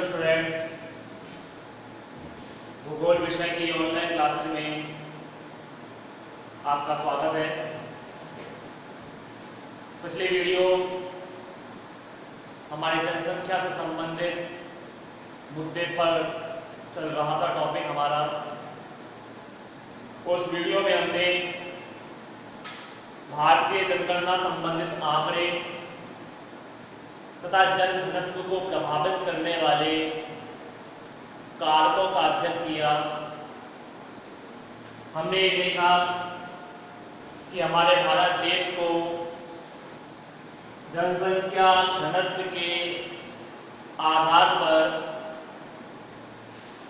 Students, भूगोल विषय की ऑनलाइन क्लासेस में आपका स्वागत है। पिछली वीडियो हमारी जनसंख्या से संबंधित मुद्दे पर चल रहा था टॉपिक हमारा। उस वीडियो में हमने भारतीय जनगणना संबंधित आंकड़े तथा जनघनत्व को प्रभावित करने वाले कारकों का अध्ययन किया। हमने ये देखा कि हमारे भारत देश को जनसंख्या घनत्व के आधार पर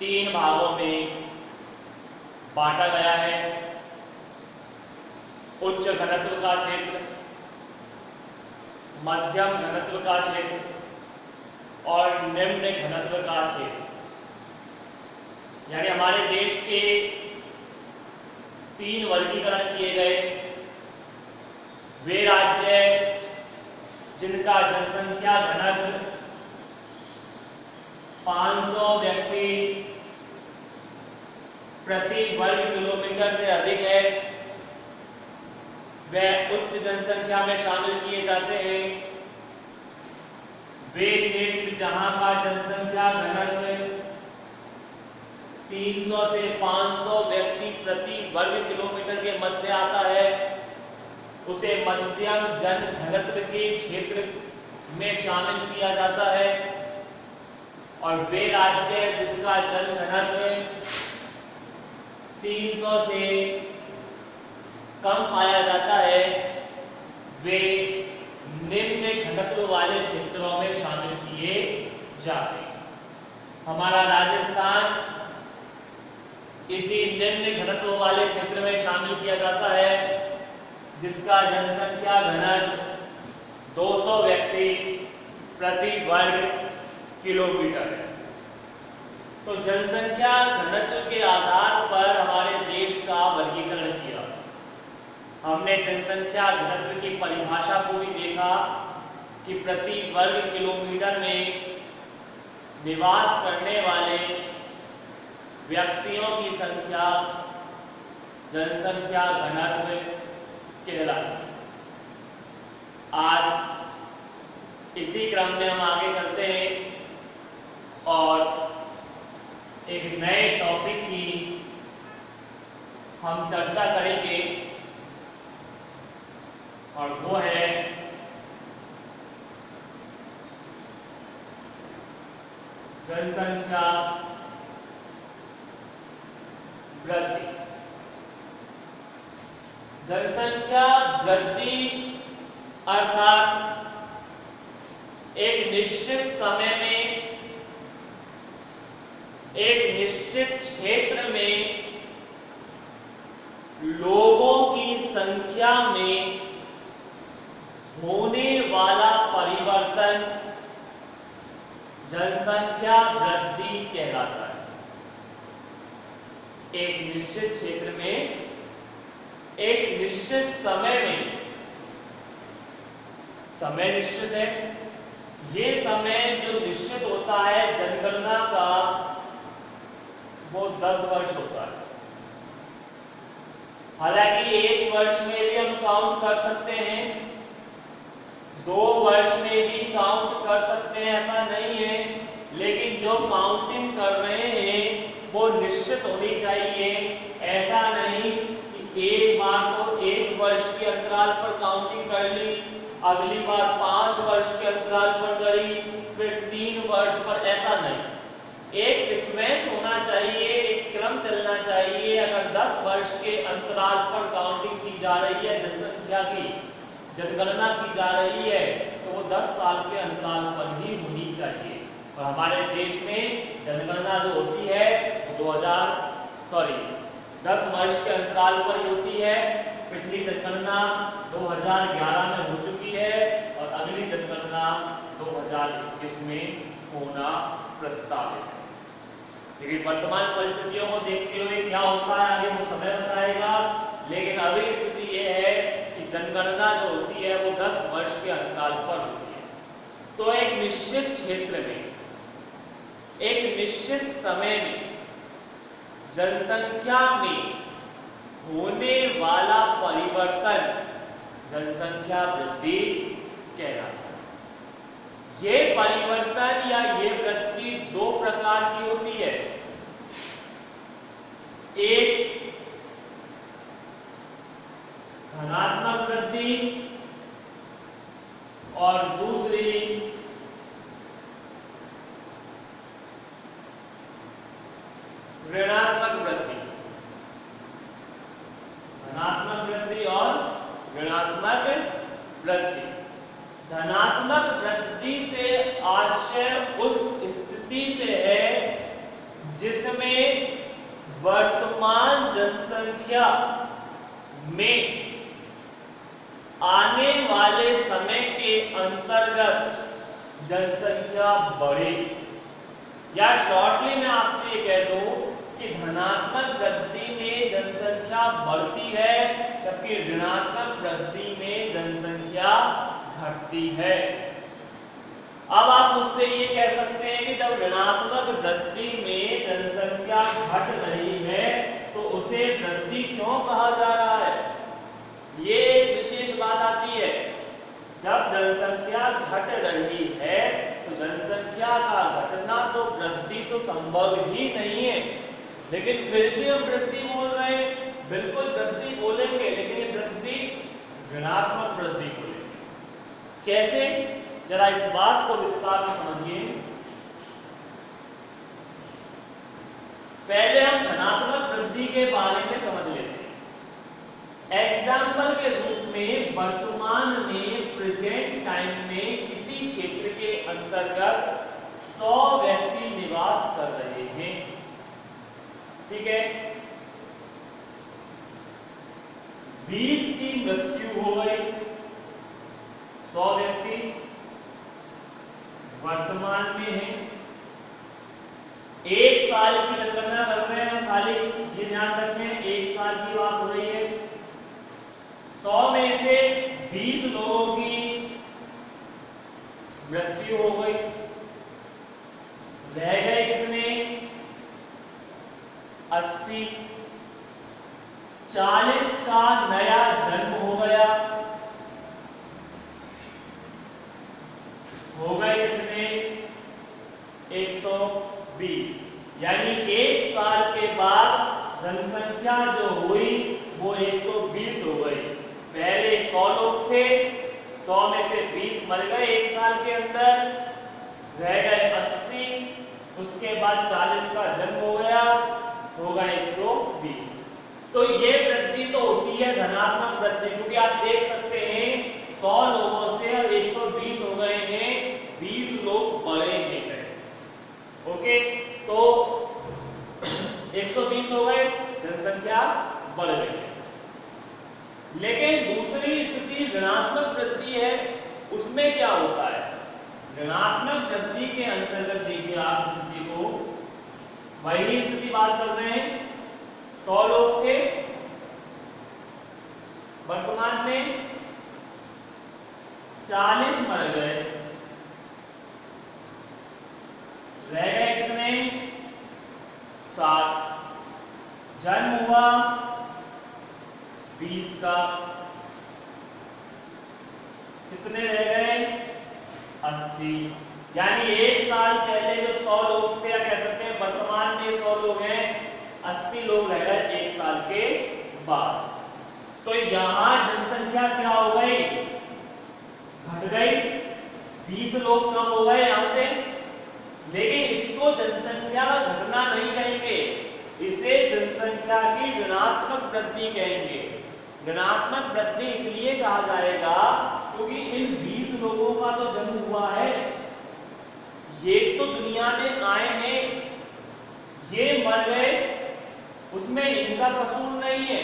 3 भागों में बांटा गया है। उच्च घनत्व का क्षेत्र, मध्यम घनत्व का क्षेत्र और निम्न घनत्व का क्षेत्र। यानी हमारे देश के 3 वर्गीकरण किए गए। वे राज्य जिनका जनसंख्या घनत्व 500 व्यक्ति प्रति वर्ग किलोमीटर से अधिक है, वह उच्च जनसंख्या में शामिल किए जाते हैं। वे क्षेत्र जहां का जनसंख्या घनत्व 300 से 500 व्यक्ति प्रति वर्ग किलोमीटर के मध्य आता है, उसे मध्यम जन घनत्व के क्षेत्र में शामिल किया जाता है। और वे राज्य जिसका जन घनत्व 300 से कम पाया जाता है, वे निम्न घनत्व वाले क्षेत्रों में शामिल किए जाते हैं। हमारा राजस्थान इसी निम्न घनत्व वाले क्षेत्र में शामिल किया जाता है, जिसका जनसंख्या घनत्व 200 व्यक्ति प्रति वर्ग किलोमीटर है। तो जनसंख्या घनत्व के आधार पर हमारे देश का वर्गीकरण किया। हमने जनसंख्या घनत्व की परिभाषा को भी देखा कि प्रति वर्ग किलोमीटर में निवास करने वाले व्यक्तियों की संख्या जनसंख्या घनत्व कहलाती है। आज इसी क्रम में हम आगे चलते हैं और एक नए टॉपिक की हम चर्चा करेंगे और वो है जनसंख्या वृद्धि। जनसंख्या वृद्धि अर्थात एक निश्चित समय में एक निश्चित क्षेत्र में लोगों की संख्या में होने वाला परिवर्तन जनसंख्या वृद्धि कहलाता है। एक निश्चित क्षेत्र में एक निश्चित समय में, समय निश्चित है, ये समय जो निश्चित होता है जनगणना का वो 10 वर्ष होता है। हालांकि 1 वर्ष में भी हम काउंट कर सकते हैं, 2 वर्ष में भी काउंट कर सकते हैं, ऐसा नहीं है। लेकिन जो काउंटिंग कर रहे हैं वो निश्चित होनी चाहिए। ऐसा नहीं कि एक बार तो 1 वर्ष के अंतराल पर काउंटिंग कर ली, अगली बार 5 वर्ष के अंतराल पर करी, फिर 3 वर्ष पर, ऐसा नहीं। एक सीक्वेंस होना चाहिए, एक क्रम चलना चाहिए। अगर 10 वर्ष के अंतराल पर काउंटिंग की जा रही है, जनसंख्या की जनगणना की जा रही है, तो वो 10 साल के अंतराल पर ही होनी चाहिए। और हमारे देश में जनगणना जो होती है 10 वर्ष के अंतराल पर ही होती है। पिछली जनगणना 2011 में हो चुकी है और अगली जनगणना 2021 में होना प्रस्तावित है। लेकिन वर्तमान परिस्थितियों को देखते हुए क्या होता है आगे वो समय बताएगा। लेकिन अभी स्थिति ये है कि जनगणना जो होती है वो 10 वर्ष के अंतराल पर होती है। तो एक निश्चित क्षेत्र में एक निश्चित समय में जनसंख्या में होने वाला परिवर्तन जनसंख्या वृद्धि कहलाता है। ये परिवर्तन या ये वृद्धि दो प्रकार की होती है। एक धनात्मक वृद्धि और दूसरी ऋणात्मक वृद्धि। धनात्मक वृद्धि और ऋणात्मक वृद्धि। धनात्मक वृद्धि से आशय उस स्थिति से है जिसमें वर्तमान जनसंख्या में आने वाले समय के अंतर्गत जनसंख्या बढ़े, या शॉर्टली मैं आपसे ये कह दूं कि धनात्मक वृद्धि में जनसंख्या बढ़ती है जबकि ऋणात्मक वृद्धि में जनसंख्या घटती है। अब आप मुझसे ये कह सकते हैं कि जब ऋणात्मक वृद्धि में जनसंख्या घट रही है तो उसे वृद्धि क्यों कहा जा रहा है? ये एक विशेष बात आती है। जब जनसंख्या घट रही है तो जनसंख्या का घटना तो वृद्धि तो संभव ही नहीं है, लेकिन फिर भी हम वृद्धि बोल रहे हैं। बिल्कुल वृद्धि बोलेंगे, लेकिन ये वृद्धि ऋणात्मक वृद्धि बोलेंगे। कैसे? जरा इस बात को विस्तार से समझिए। पहले हम धनात्मक वृद्धि के बारे में समझ लेते हैं। एग्जाम्पल के रूप में वर्तमान में प्रेजेंट टाइम में किसी क्षेत्र के अंतर्गत 100 व्यक्ति निवास कर रहे हैं, ठीक है। 20 की मृत्यु हो गई, 100 व्यक्ति वर्तमान में है। एक साल की जनगणना कर रहे हैं, खाली ये ध्यान रखें, एक साल की बात हो रही है। 100 में से 20 लोगों की मृत्यु हो गई, रह गए कितने? 80। 40 का नया जन्म हो गया, हो गए कितने? 120। यानी एक साल के बाद जनसंख्या जो हुई वो 120 हो गई। पहले 100 लोग थे, 100 में से 20 मर गए एक साल के अंदर, रह गए 80। उसके बाद 40 का जन्म हो गया, होगा 120। तो ये वृद्धि तो होती है धनात्मक वृद्धि, क्योंकि आप देख सकते हैं 100 लोगों से अब 120 हो गए हैं, 20 लोग बढ़े हैं गए। ओके, तो 120 हो गए, जनसंख्या बढ़ गई। लेकिन दूसरी स्थिति ऋणात्मक वृद्धि है, उसमें क्या होता है? ऋणात्मक वृद्धि के अंतर्गत देखिए आप स्थिति को, वही स्थिति बात कर रहे हैं। 100 लोग थे, वर्तमान में 40 मर गए, रह गए कितने? 7। जन्म हुआ 20 का, कितने रह गए? 80। यानी एक साल पहले जो 100 लोग थे, या कह सकते हैं वर्तमान में 100 लोग हैं, 80 लोग रह गए एक साल के बाद। तो यहां जनसंख्या क्या हो गई? घट गई, 20 लोग कम हो गए यहां से। लेकिन इसको जनसंख्या घटना नहीं कहेंगे, इसे जनसंख्या की ऋणात्मक वृद्धि कहेंगे। ऋणात्मक वृद्धि इसलिए कहा जाएगा क्योंकि इन 20 लोगों का तो जन्म हुआ है, ये तो दुनिया में आए हैं, ये मर गए, उसमें इनका कसूर नहीं है,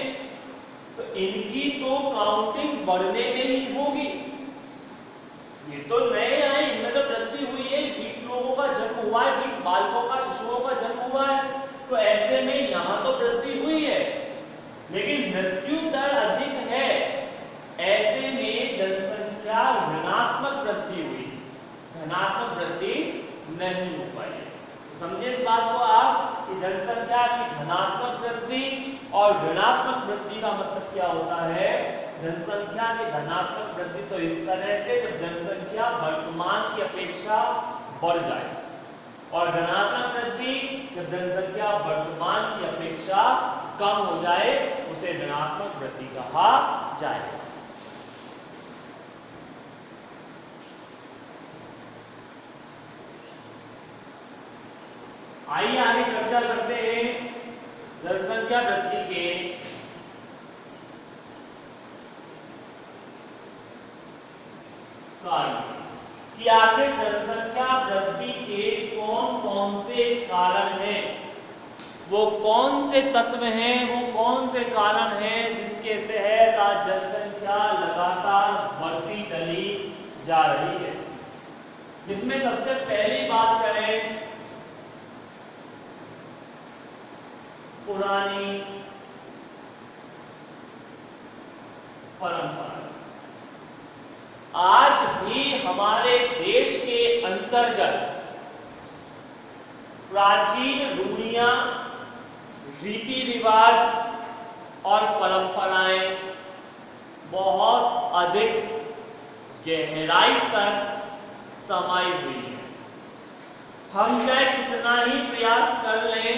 तो इनकी तो काउंटिंग बढ़ने में ही होगी। ये तो नए आए, इनमें तो वृद्धि हुई है, 20 लोगों का जन्म हुआ है, 20 बालकों का, शिशुओं का जन्म हुआ है, तो ऐसे में यहां तो वृद्धि हुई है, लेकिन मृत्यु दर अधिक है। ऐसे में जनसंख्या ऋणात्मक वृद्धि हुई, धनात्मक वृद्धि नहीं हो पाई। समझे इस बात को आप कि जनसंख्या की धनात्मक वृद्धि और ऋणात्मक वृद्धि का मतलब क्या होता है। जनसंख्या की धनात्मक वृद्धि तो इस तरह से जब जनसंख्या वर्तमान की अपेक्षा बढ़ जाए, और ऋणात्मक वृद्धि जब जनसंख्या वर्तमान की अपेक्षा कम हो जाए, उसे ऋणात्मक वृद्धि कहा जाएगा। आइए आगे चर्चा करते हैं जनसंख्या वृद्धि के कारण कि आखिर जनसंख्या वृद्धि के कौन कौन से कारण हैं, वो कौन से तत्व हैं, वो कौन से कारण हैं जिसके तहत आज जनसंख्या लगातार बढ़ती चली जा रही है। इसमें सबसे पहली बात करें पुरानी परंपरा। आज भी हमारे देश के अंतर्गत प्राचीन रूढ़ियां, रीति रिवाज और परंपराएं बहुत अधिक गहराई तक समाई हुई है। हम चाहे कितना ही प्रयास कर लें,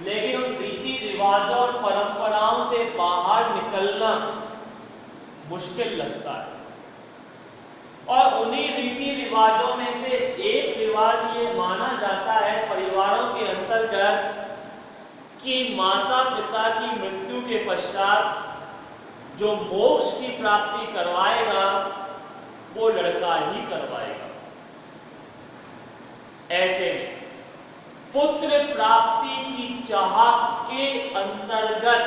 लेकिन उन रीति रिवाजों और परंपराओं से बाहर निकलना मुश्किल लगता है। और उन्हीं रीति रिवाजों में से एक रिवाज ये माना जाता है परिवारों के अंतर्गत कि माता पिता की मृत्यु के पश्चात जो मोक्ष की प्राप्ति करवाएगा वो लड़का ही करवाएगा। ऐसे पुत्र प्राप्ति की चाह के अंतर्गत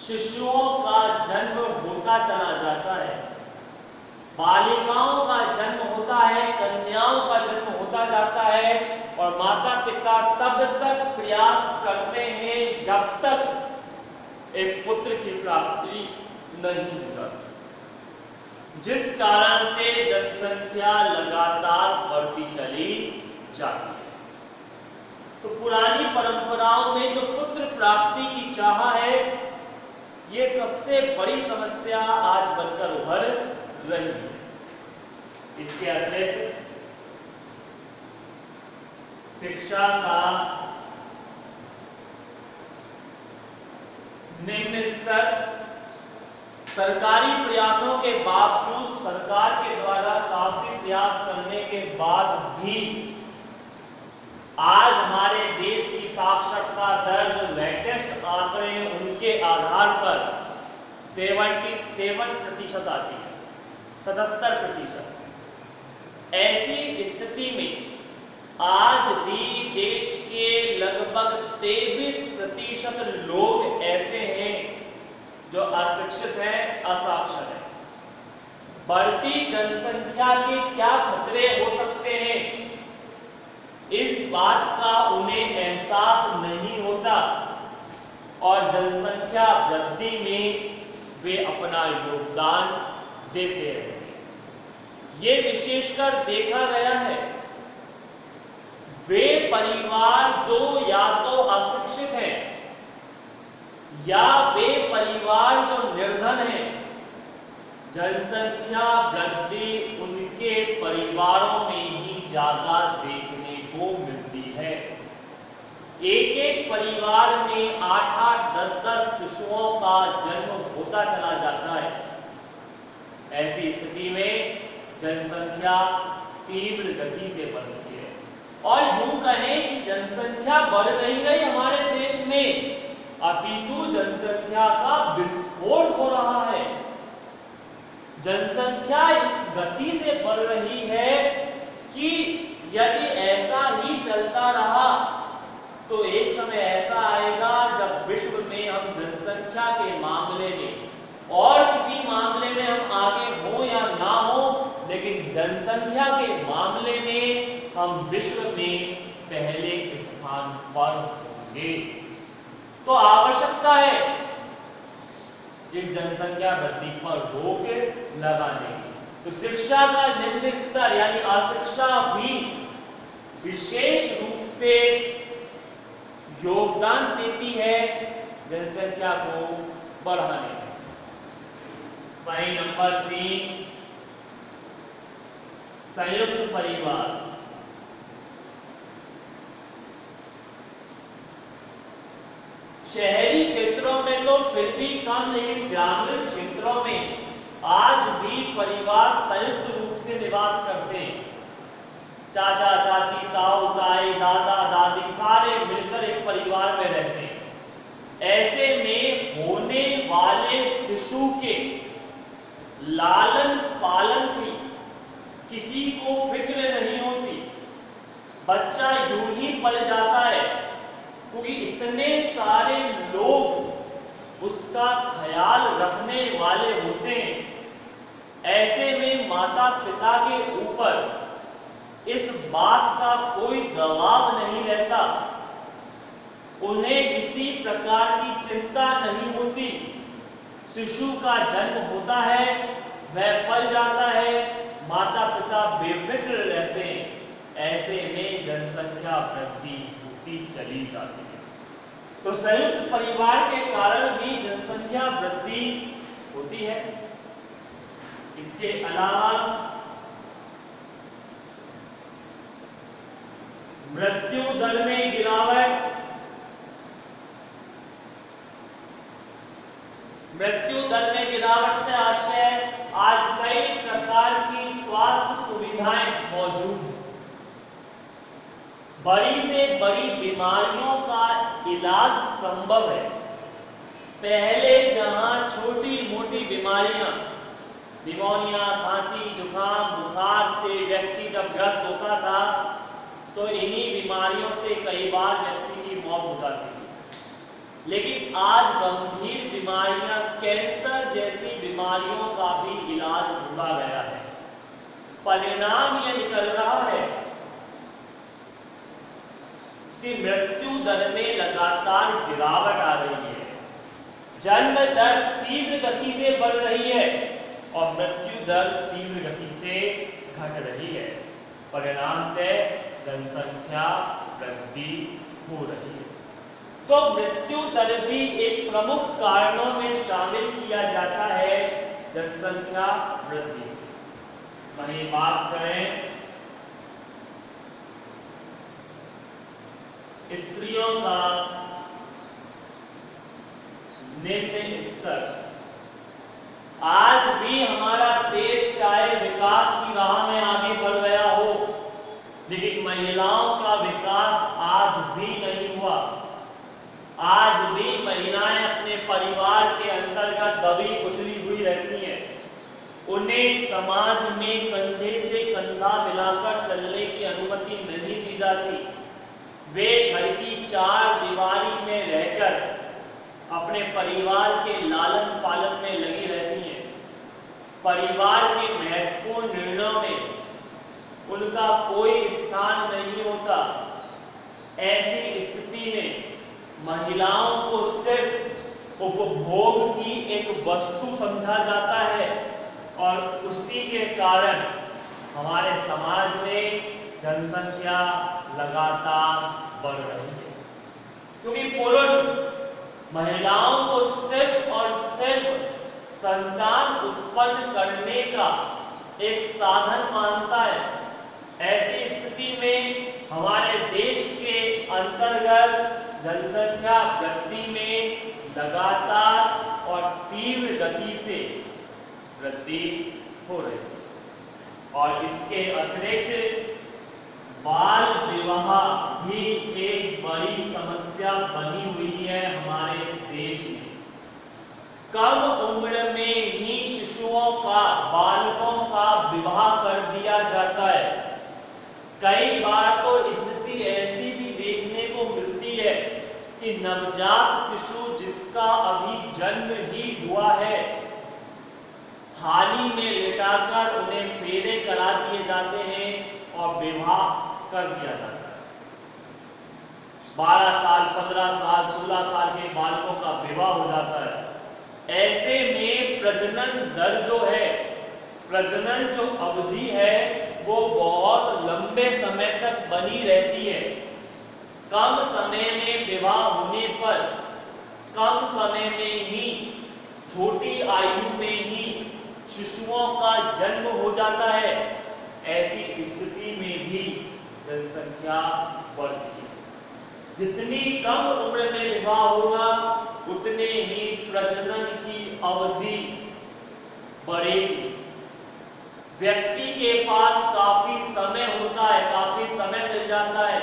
शिशुओं का जन्म होता चला जाता है, बालिकाओं का जन्म होता है, कन्याओं का जन्म होता जाता है, और माता पिता तब तक प्रयास करते हैं जब तक एक पुत्र की प्राप्ति नहीं होता, जिस कारण से जनसंख्या लगातार बढ़ती चली जाती है। तो पुरानी परंपराओं में जो पुत्र प्राप्ति की चाह है, ये सबसे बड़ी समस्या आज बनकर उभर रही है। इसके अतिरिक्त शिक्षा का निम्न स्तर, सरकारी प्रयासों के बावजूद, सरकार के द्वारा काफी प्रयास करने के बाद भी आज हमारे देश की साक्षरता दर जो लेटेस्ट आंकड़े हैं उनके आधार पर 77% आती है, 77%। ऐसी स्थिति में आज भी देश के लगभग 23% लोग ऐसे हैं जो अशिक्षित हैं, असाक्षर हैं। बढ़ती जनसंख्या के क्या खतरे हो सकते हैं, इस बात का उन्हें एहसास नहीं होता, और जनसंख्या वृद्धि में वे अपना योगदान देते हैं। ये विशेषकर देखा गया है, वे परिवार जो या तो अशिक्षित हैं या वे परिवार जो निर्धन हैं, जनसंख्या वृद्धि उनके परिवारों में ही ज्यादा देखने को मिलती है। एक एक परिवार में 8-8, 10-10 शिशुओं का जन्म होता चला जाता है। ऐसी स्थिति में जनसंख्या तीव्र गति से बढ़ रही है, और यूं कहें कि जनसंख्या बढ़ नहीं रही हमारे देश में, अपितु जनसंख्या का विस्फोट हो रहा है। जनसंख्या इस गति से बढ़ रही है कि यदि ऐसा ही चलता रहा तो एक समय ऐसा आएगा जब विश्व में हम जनसंख्या के मामले में और किसी मामले में हम आगे हो या ना हो, लेकिन जनसंख्या के मामले में हम विश्व में पहले स्थान पर होंगे। तो आवश्यकता है इस जनसंख्या वृद्धि पर रोक लगाने की। तो शिक्षा का निम्न स्तर यानी अशिक्षा भी विशेष रूप से योगदान देती है जनसंख्या को बढ़ाने में। वही नंबर 3, संयुक्त परिवार। शहरी क्षेत्रों में तो फिर भी कम, लेकिन ग्रामीण क्षेत्रों में आज भी परिवार संयुक्त रूप से निवास करते हैं। चाचा चाची, ताऊ ताई, दादा दादी सारे मिलकर एक परिवार में रहते हैं। ऐसे में होने वाले शिशु के लालन पालन की किसी को फिक्र नहीं होती। बच्चा यूं ही पल जाता है क्योंकि इतने सारे लोग उसका ख्याल रखने वाले होते हैं। ऐसे में माता पिता के ऊपर इस बात का कोई दबाव नहीं रहता, उन्हें किसी प्रकार की चिंता नहीं होती। शिशु का जन्म होता है, वह पल जाता है, माता पिता बेफिक्र रहते हैं। ऐसे में जनसंख्या वृद्धि होती चली जाती है। तो संयुक्त परिवार के कारण भी जनसंख्या वृद्धि होती है। इसके अलावा मृत्यु दर में गिरावट। मृत्यु दर में गिरावट से आशय आज कई प्रकार की स्वास्थ्य सुविधाएं मौजूद हैं। बड़ी से बड़ी बीमारियों का इलाज संभव है। पहले जहां छोटी मोटी बीमारियां, निमोनिया, खांसी, जुकाम, बुखार से व्यक्ति जब ग्रस्त होता था तो इन्हीं बीमारियों से कई बार व्यक्ति की मौत हो जाती थी। लेकिन आज गंभीर बीमारियां, कैंसर जैसी बीमारियों का भी इलाज ढूंढा गया है। परिणाम यह निकल रहा है कि मृत्यु दर में लगातार गिरावट आ रही है। जन्म दर तीव्र गति से बढ़ रही है और मृत्यु दर तीव्र गति से घट रही है। परिणामतः जनसंख्या वृद्धि हो रही है। तो मृत्यु दर भी एक प्रमुख कारणों में शामिल किया जाता है जनसंख्या वृद्धि। वहीं बात करें स्त्रियों का निम्न स्तर। आज भी हमारा देश चाहे विकास की राह में आगे बढ़ गया हो, लेकिन महिलाओं का विकास आज भी नहीं हुआ। आज भी महिलाएं अपने परिवार के अंतर्गत दबी कुचली हुई रहती हैं। उन्हें समाज में कंधे से कंधा मिलाकर चलने की अनुमति नहीं दी जाती। वे घर की चार दीवारी में रहकर अपने परिवार के लालन पालन में लगी रहती हैं। परिवार के महत्वपूर्ण निर्णयों में उनका कोई स्थान नहीं होता। ऐसी स्थिति में महिलाओं को सिर्फ उपभोग की एक वस्तु समझा जाता है और उसी के कारण हमारे समाज में जनसंख्या लगातार बढ़ रही है। क्योंकि पुरुष महिलाओं को सिर्फ और सिर्फ संतान उत्पन्न करने का एक साधन मानता है। ऐसी स्थिति में हमारे देश के अंतर्गत जनसंख्या वृद्धि में लगातार और तीव्र गति से वृद्धि हो रही है। और इसके अतिरिक्त बाल विवाह भी एक बड़ी समस्या बनी हुई है हमारे देश में। कम उम्र में ही शिशुओं का, बालकों का विवाह कर दिया जाता है। कई बार तो स्थिति ऐसी भी देखने को मिलती है कि नवजात शिशु जिसका अभी जन्म ही हुआ है, थाली में लेटाकर उन्हें फेरे करा दिए जाते हैं और विवाह कर दिया जाता है। 12 साल, 15 साल, 16 साल के बालकों का विवाह हो जाता है। ऐसे में प्रजनन दर जो है, प्रजनन जो अवधि है, वो बहुत लंबे समय तक बनी रहती है। कम समय में विवाह होने पर, कम समय में ही, छोटी आयु में ही शिशुओं का जन्म हो जाता है। ऐसी स्थिति में भी जनसंख्या बढ़ती है। जितनी कम उम्र में विवाह होगा उतने ही प्रजनन की अवधि बढ़ेगी। व्यक्ति के पास काफी समय होता है, काफी समय मिल जाता है,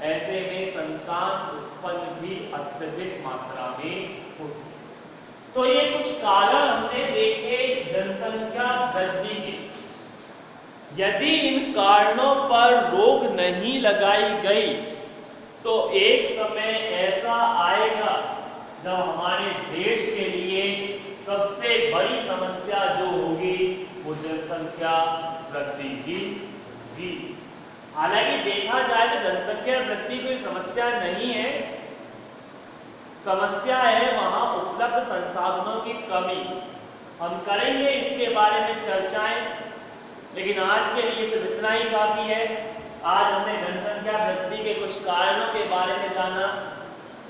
ऐसे में संतान उत्पन्न भी अत्यधिक मात्रा में होती है। तो ये कुछ कारण हमने देखे जनसंख्या वृद्धि के। यदि इन कारणों पर रोक नहीं लगाई गई तो एक समय ऐसा आएगा जब हमारे देश के लिए सबसे बड़ी समस्या जो होगी वो जनसंख्या वृद्धि ही होगी। हालांकि देखा जाए तो जनसंख्या वृद्धि कोई समस्या नहीं है, समस्या है वहां उपलब्ध संसाधनों की कमी। हम करेंगे इसके बारे में चर्चाएं, लेकिन आज के लिए सिर्फ इतना ही काफी है। आज हमने जनसंख्या वृद्धि के कुछ कारणों के बारे में जाना,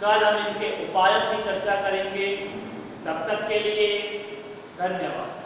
कल हम इनके उपायों की चर्चा करेंगे। तब तक के लिए धन्यवाद।